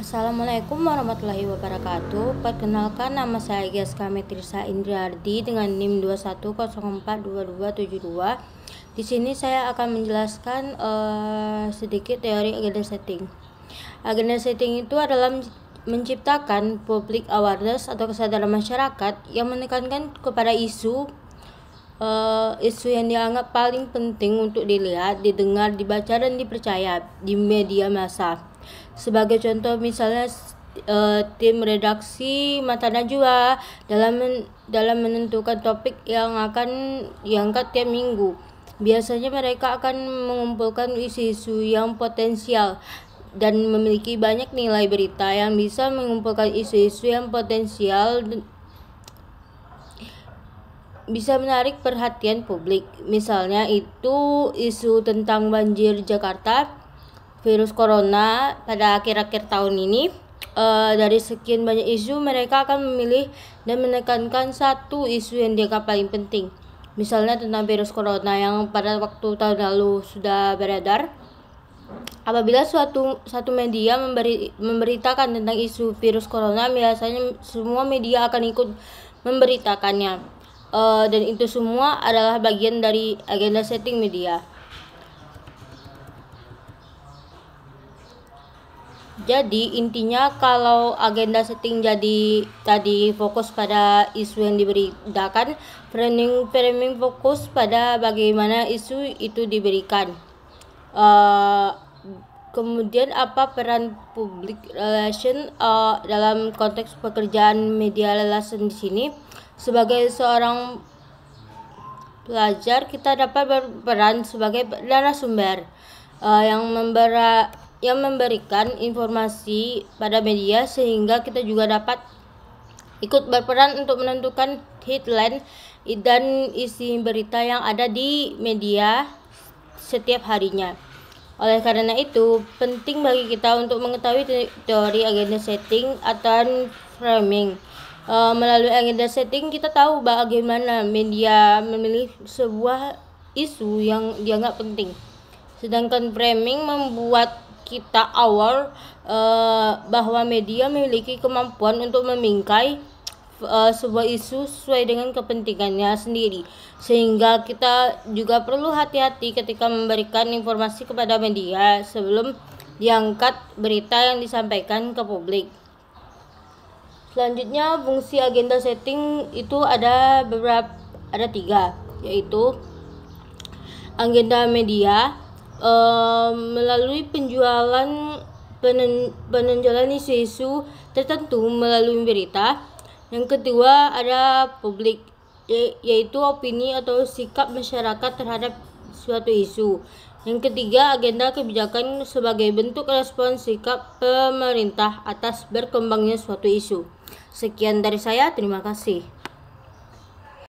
Assalamualaikum warahmatullahi wabarakatuh. Perkenalkan, nama saya Giaska Metrisa Indriardi dengan NIM 21042272. Di sini saya akan menjelaskan sedikit teori agenda setting. Agenda setting itu adalah menciptakan public awareness atau kesadaran masyarakat yang menekankan kepada isu yang dianggap paling penting untuk dilihat, didengar, dibaca, dan dipercaya di media massa. Sebagai contoh, misalnya tim redaksi Mata Najwa dalam menentukan topik yang akan diangkat tiap minggu. Biasanya mereka akan mengumpulkan isu-isu yang potensial dan memiliki banyak nilai berita yang bisa mengumpulkan isu-isu yang potensial bisa menarik perhatian publik. Misalnya itu isu tentang banjir Jakarta, virus corona pada akhir-akhir tahun ini. Dari sekian banyak isu, mereka akan memilih dan menekankan satu isu yang dianggap paling penting. Misalnya tentang virus corona yang pada waktu tahun lalu sudah beredar. Apabila satu media memberitakan tentang isu virus corona, biasanya semua media akan ikut memberitakannya. Dan itu semua adalah bagian dari agenda setting media. Jadi intinya, kalau agenda setting jadi tadi fokus pada isu yang diberitakan, framing fokus pada bagaimana isu itu diberikan. Kemudian apa peran public relation dalam konteks pekerjaan media relation di sini? Sebagai seorang pelajar, kita dapat berperan sebagai narasumber yang memberikan informasi pada media, sehingga kita juga dapat ikut berperan untuk menentukan headline dan isi berita yang ada di media setiap harinya. Oleh karena itu, penting bagi kita untuk mengetahui teori agenda setting atau framing. Melalui agenda setting, kita tahu bagaimana media memilih sebuah isu yang dianggap penting. Sedangkan framing membuat kita aware bahwa media memiliki kemampuan untuk membingkai sebuah isu sesuai dengan kepentingannya sendiri, sehingga kita juga perlu hati-hati ketika memberikan informasi kepada media sebelum diangkat berita yang disampaikan ke publik. Selanjutnya, fungsi agenda setting itu ada tiga, yaitu agenda media melalui penjualan isu-isu tertentu melalui berita. Yang kedua ada publik, yaitu opini atau sikap masyarakat terhadap suatu isu. Yang ketiga, agenda kebijakan sebagai bentuk respon sikap pemerintah atas berkembangnya suatu isu. Sekian dari saya, terima kasih.